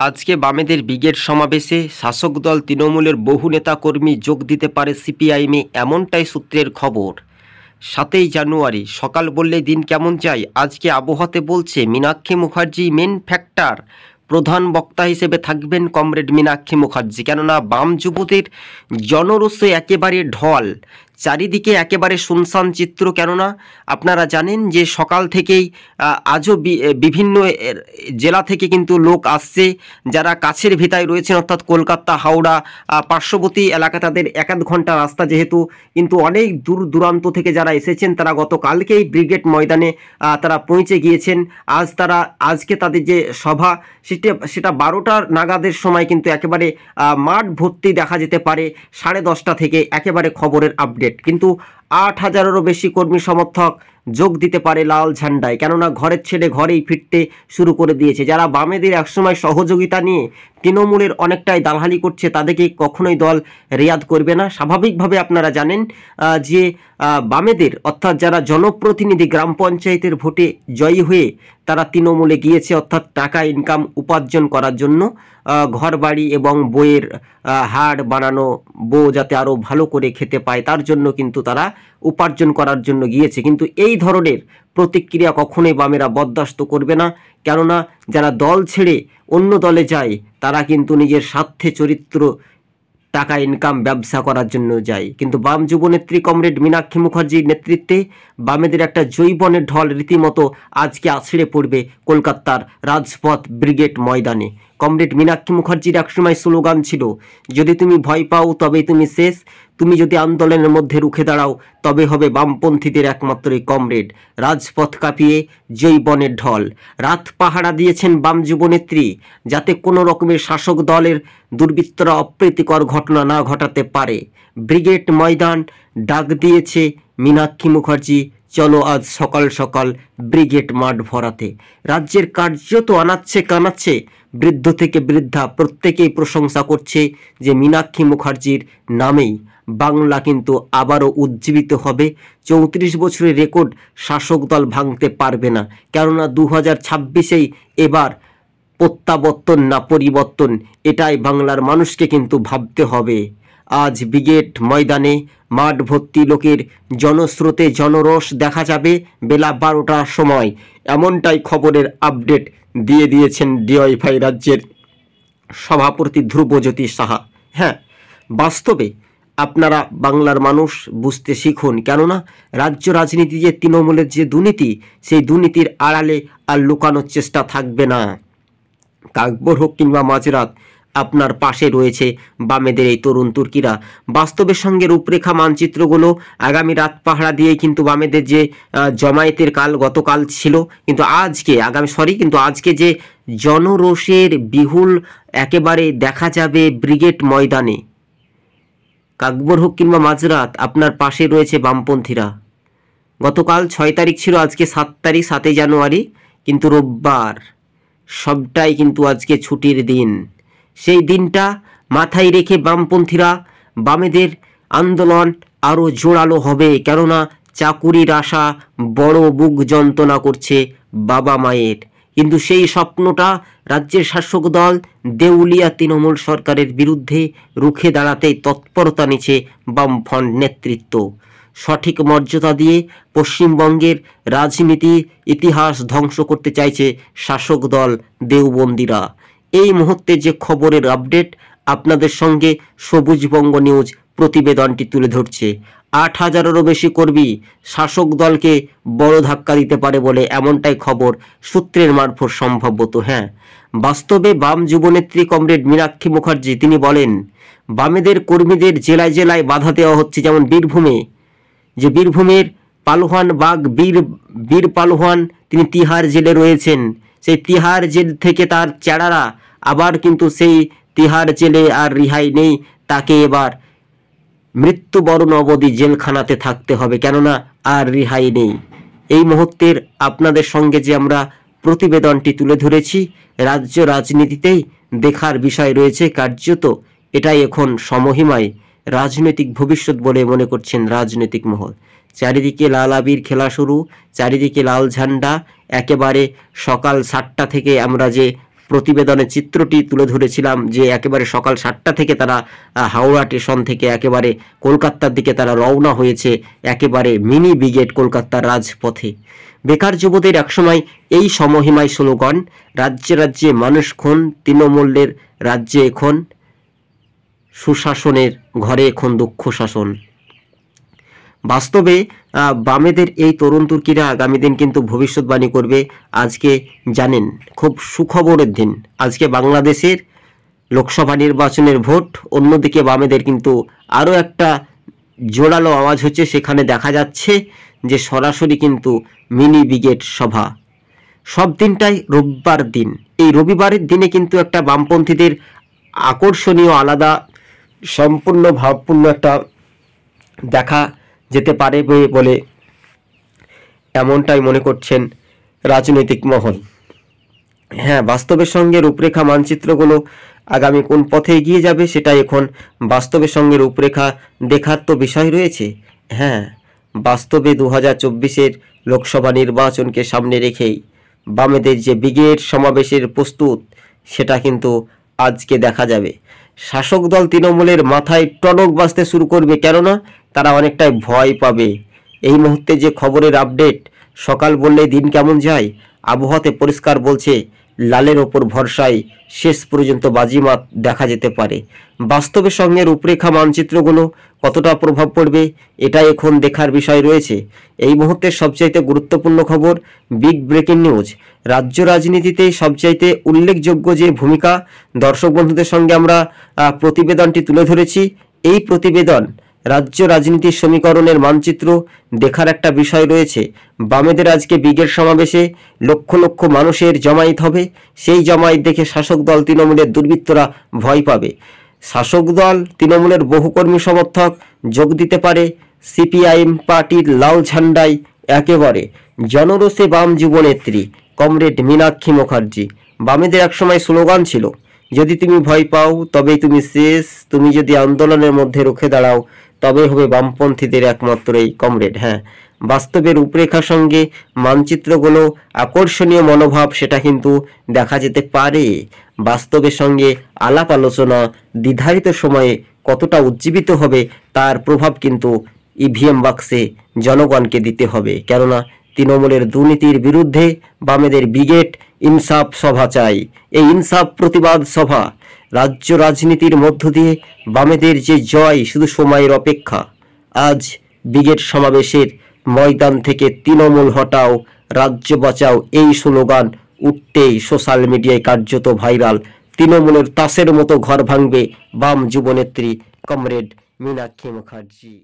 আজকে বামেদের ব্রিগেড সমাবেশে শাসক দল তৃণমূলের বহু নেতাকর্মী যোগ দিতে পারে সিপিআইএমে, এমনটাই সূত্রের খবর। 7ই জানুয়ারি সকাল বললেই দিন কেমন যায়। আজকে আবহাওয়াতে বলছে মীনাক্ষী মুখার্জি মেন ফ্যাক্টর, প্রধান বক্তা হিসেবে থাকবেন কমরেড মীনাক্ষী মুখার্জি। কেননা বাম যুবদের জনরোষে একেবারে ঢল, চারিদিকে একেবারে শুনশান চিত্র। কেননা আপনারা জানেন যে সকাল থেকেই আজও বিভিন্ন জেলা থেকে কিন্তু লোক আসছে, যারা কাছের ভিতায় রয়েছেন, অর্থাৎ কলকাতা হাওড়া পার্শ্ববর্তী এলাকা, তাদের 1-1 ঘন্টা রাস্তা যেহেতু, কিন্তু অনেক দূর দূরান্ত থেকে যারা এসেছেন তারা গতকালকেই ব্রিগেড ময়দানে তারা পৌঁছে গিয়েছেন। আজকে তাদের যে সভা সেটা 12টা নাগাদের সময় কিন্তু একেবারে মাঠ ভর্তি দেখা যেতে পারে। 10:30 থেকে একেবারে খবরের আপডেট, কিন্তু 8,000-এরও বেশি কর্মী সমর্থক যোগ দিতে পারে লাল ঝান্ডায়। কেননা ঘরের ছেলে ঘরেই ফিরতে শুরু করে দিয়েছে। যারা বামেদের একসময় সহযোগিতা নিয়ে তৃণমূলের অনেকটাই দালালি করছে, তাদেরকে কখনোই দল রেয়াদ করবে না। স্বাভাবিকভাবে আপনারা জানেন যে বামেদের অর্থাৎ যারা জনপ্রতিনিধি গ্রাম পঞ্চায়েতের ভোটে জয়ী হয়ে তারা তৃণমূলে গিয়েছে, অর্থাৎ টাকা ইনকাম উপার্জন করার জন্য, ঘর বাড়ি এবং বইয়ের হাড় বানানো, বউ যাতে আরও ভালো করে খেতে পায় তার জন্য কিন্তু তারা উপার্জন করার জন্য গিয়েছে। কিন্তু এই ধরনের প্রতিক্রিয়া কখনোই বামেরা বরদাস্ত করবে না। কেননা যারা দল ছেড়ে অন্য দলে যায় তারা কিন্তু নিজের স্বার্থে, চরিত্র, টাকা ইনকাম, ব্যবসা করার জন্য যায়। কিন্তু বাম যুবনেত্রী কমরেড মীনাক্ষী মুখার্জির নেতৃত্বে বামেদের একটা জৈবনের ঢল রীতিমতো আজকে আছড়ে পড়বে কলকাতার রাজপথ ব্রিগেড ময়দানে। কমরেড মীনাক্ষী মুখার্জির একসময় স্লোগান ছিল, যদি তুমি ভয় পাও তবে তুমি শেষ, তুমি যদি আন্দোলনের মধ্যে রুখে দাঁড়াও তবে হবে বামপন্থীদের একমাত্রই কমরেড। রাজপথ কাঁপিয়ে জৈবনের ঢল, রাত পাহারা দিয়েছেন বাম যুবনেত্রী, যাতে কোনো রকমের শাসক দলের দুর্বৃত্তরা অপ্রীতিকর ঘটনা না ঘটাতে পারে। ব্রিগেড ময়দান ডাক দিয়েছে মীনাক্ষী মুখার্জি, চলো আজ সকাল সকাল ব্রিগেড মাঠ ভরাতে। রাজ্যের কার্যত আনাচ্ছে কানাচ্ছে, বৃদ্ধ থেকে বৃদ্ধা প্রত্যেকেই প্রশংসা করছে যে মীনাক্ষী মুখার্জির নামেই বাংলা কিন্তু আবারও উজ্জীবিত হবে। 34 বছরের রেকর্ড শাসক দল ভাঙতে পারবে না। কেননা 2026-এই এবার প্রত্যাবর্তন না পরিবর্তন, এটাই বাংলার মানুষকে কিন্তু ভাবতে হবে। আজ ব্রিগেড ময়দানে মাঠ ভর্তি লোকের জনস্রোতে জনরস দেখা যাবে বেলা 12টার সময়, এমনটাই খবরের আপডেট দিয়ে দিয়েছেন ডিওয়াইফাই রাজ্যের সভাপতি ধ্রুবজ্যোতি সাহা। হ্যাঁ, বাস্তবে আপনারা বাংলার মানুষ বুঝতে শিখুন। কেননা রাজ্য রাজনীতি যে তৃণমূলের যে দুর্নীতি, সেই দুর্নীতির আড়ালে আর লুকানোর চেষ্টা থাকবে না। কাকভোর হোক কিংবা মাঝরাত, আপনার পাশে রয়েছে বামেদের এই তরুণ তুর্কিরা। বাস্তবের সঙ্গে রূপরেখা মানচিত্রগুলো আগামী রাত পাহারা দিয়ে কিন্তু বামেদের যে জমায়েতের গতকাল ছিল, কিন্তু আজকে যে জনরোষের বিহুল একেবারে দেখা যাবে ব্রিগেড ময়দানে। কাকভোর হোক কিংবা মাঝরাত, আপনার পাশে রয়েছে বামপন্থীরা। গতকাল 6 তারিখ ছিল, আজকে 7 তারিখ, 7ই জানুয়ারি, কিন্তু রোববার, সবটাই কিন্তু আজকে ছুটির দিন। সেই দিনটা মাথায় রেখে বামপন্থীরা, বামেদের আন্দোলন আরও জোরালো হবে। কেননা চাকুরির আশা বড় বুক যন্ত্রণা করছে বাবা মায়ের, কিন্তু সেই স্বপ্নটা রাজ্যের শাসক দল দেউলিয়া তৃণমূল সরকারের বিরুদ্ধে রুখে দাঁড়াতে তৎপরতা নিচ্ছে বামফ্রন্ট নেতৃত্ব। সঠিক মর্যাদা দিয়ে পশ্চিমবঙ্গের রাজনীতি ইতিহাস ধ্বংস করতে চাইছে শাসক দল দেওবন্দিরা। এই মুহূর্তে যে খবরের আপডেট আপনাদের সঙ্গে সবুজবঙ্গ নিউজ প্রতিবেদনটি তুলে ধরছে। 8,000-এরও বেশি কর্মী শাসক দলকে বড় ধাক্কা দিতে পারে বলে এমনটাই খবর সূত্রের মারফত সম্ভবত। হ্যাঁ, বাস্তবে বাম যুবনেত্রী কমরেড মীনাক্ষী মুখার্জি তিনি বলেন, বামেদের কর্মীদের জেলায় জেলায় বাধা দেওয়া হচ্ছে। যেমন বীরভূমের পালোয়ান বাগ বীর পালোয়ান, তিনি তিহার জেলে রয়েছেন। সেই তিহার জেল থেকে তার চেড়ারা আবার কিন্তু সেই তিহার জেলে আর রিহাই নেই, তাকে এবার মৃত্যুবরণ অবধি জেলখানাতে থাকতে হবে, কেননা আর রিহাই নেই। এই মুহূর্তের আপনাদের সঙ্গে যে আমরা প্রতিবেদনটি তুলে ধরেছি, রাজ্য রাজনীতিতেই দেখার বিষয় রয়েছে। কার্যত এটাই এখন সমহিমায় রাজনৈতিক ভবিষ্যৎ বলে মনে করছেন রাজনৈতিক মহল। চারিদিকে লাল আবির খেলা শুরু, চারিদিকে লাল ঝান্ডা। একেবারে সকাল 7টা থেকে আমরা যে প্রতিবেদনের চিত্রটি তুলে ধরেছিলাম যে একেবারে সকাল 7টা থেকে তারা হাওড়া স্টেশন থেকে একেবারে কলকাতার দিকে তারা রওনা হয়েছে, একেবারে মিনি ব্রিগেড কলকাতার রাজপথে। বেকার যুবদের একসময় এই সমহিমায় স্লোগান, রাজ্যে রাজ্যে মানুষ খুন, তৃণমূলের রাজ্যে এখন সুশাসনের ঘরে এখন দুঃখ শাসন। বাস্তবে বামেদের এই তরুণ তুর্কিরা আগামী দিন কিন্তু ভবিষ্যৎবাণী করবে। আজকে জানেন খুব সুখবরের দিন, আজকে বাংলাদেশের লোকসভা নির্বাচনের ভোট, অন্যদিকে বামেদের কিন্তু আরও একটা জোরালো আওয়াজ হচ্ছে, সেখানে দেখা যাচ্ছে যে সরাসরি কিন্তু মিনি ব্রিগেড সভা। সব দিনটাই রবিবার দিন, এই রবিবারের দিনে কিন্তু একটা বামপন্থীদের আকর্ষণীয় আলাদা সম্পূর্ণ ভাবপূর্ণ একটা দেখা যেতে পারে বলে এমনটাই মনে করছেন রাজনৈতিক মহল। হ্যাঁ, বাস্তবের সঙ্গে রূপরেখা মানচিত্রগুলো আগামী কোন পথে এগিয়ে যাবে সেটা এখন বাস্তবের সঙ্গে রূপরেখা দেখার তো বিষয় রয়েছে। হ্যাঁ, বাস্তবে 2024-এর লোকসভা নির্বাচনকে সামনে রেখেই বামেদের যে ব্রিগেড সমাবেশের প্রস্তুত, সেটা কিন্তু আজকে দেখা যাবে। শাসক দল তৃণমূলের মাথায় টনক বাজতে শুরু করবে, কেননা তারা অনেকটাই ভয় পাবে। এই মুহূর্তে যে খবরের আপডেট, সকাল বললেই দিন কেমন যায়, আবহাওয়াতে পরিষ্কার বলছে লালের ওপর ভরসায় শেষ পর্যন্ত বাজিমাত দেখা যেতে পারে। বাস্তবের সঙ্গে রূপরেখা মানচিত্রগুলো কতটা প্রভাব পড়বে এটা এখন দেখার বিষয় রয়েছে। এই মুহূর্তের সবচাইতে গুরুত্বপূর্ণ খবর, বিগ ব্রেকিং নিউজ, রাজ্য রাজনীতিতে সবচাইতে উল্লেখযোগ্য যে ভূমিকা, দর্শক বন্ধুদের সঙ্গে আমরা প্রতিবেদনটি তুলে ধরেছি। এই প্রতিবেদন রাজ্য রাজনীতির সমীকরণের মানচিত্র দেখার একটা বিষয় রয়েছে। বামেদের আজকে ব্রিগেড সমাবেশে লক্ষ লক্ষ মানুষের জমায়েত হবে, সেই জমায়েত দেখে শাসক দল তৃণমূলের দুর্বৃত্তরা ভয় পাবে। শাসক দল তৃণমূলের বহু কর্মী সমর্থক যোগ দিতে পারে সিপিআইএম পার্টির লাল ঝান্ডায়। একেবারে জনরোষে বাম যুবনেত্রী কমরেড মীনাক্ষী মুখার্জি। বামেদের একসময় স্লোগান ছিল, যদি তুমি ভয় পাও তবেই তুমি শেষ, তুমি যদি আন্দোলনের মধ্যে রুখে দাঁড়াও তবে হবে বামপন্থীদের একমাত্র এই কমরেড। হ্যাঁ, বাস্তবের রূপরেখার সঙ্গে মানচিত্রগুলো আকর্ষণীয় মনোভাব সেটা কিন্তু দেখা যেতে পারে। বাস্তবের সঙ্গে আলাপ আলোচনা নির্ধারিত সময়ে কতটা উজ্জীবিত হবে তার প্রভাব কিন্তু ইভিএম বাক্সে জনগণকে দিতে হবে, কেননা তৃণমূলের দুর্নীতির বিরুদ্ধে বামেদের ব্রিগেড ইনসাফ সভা চাই। এই ইনসাফ প্রতিবাদ সভা, রাজ্য রাজনীতির মধ্য দিয়ে বামেদের যে জয় শুধু সময়ের অপেক্ষা। আজ ব্রিগেড সমাবেশের ময়দান থেকে তৃণমূল হটাও, রাজ্য বাঁচাও এই স্লোগান উঠতেই সোশ্যাল মিডিয়ায় কার্যত ভাইরাল। তৃণমূলের তাসের মতো ঘর ভাঙবে বাম যুবনেত্রী কমরেড মীনাক্ষী মুখার্জি।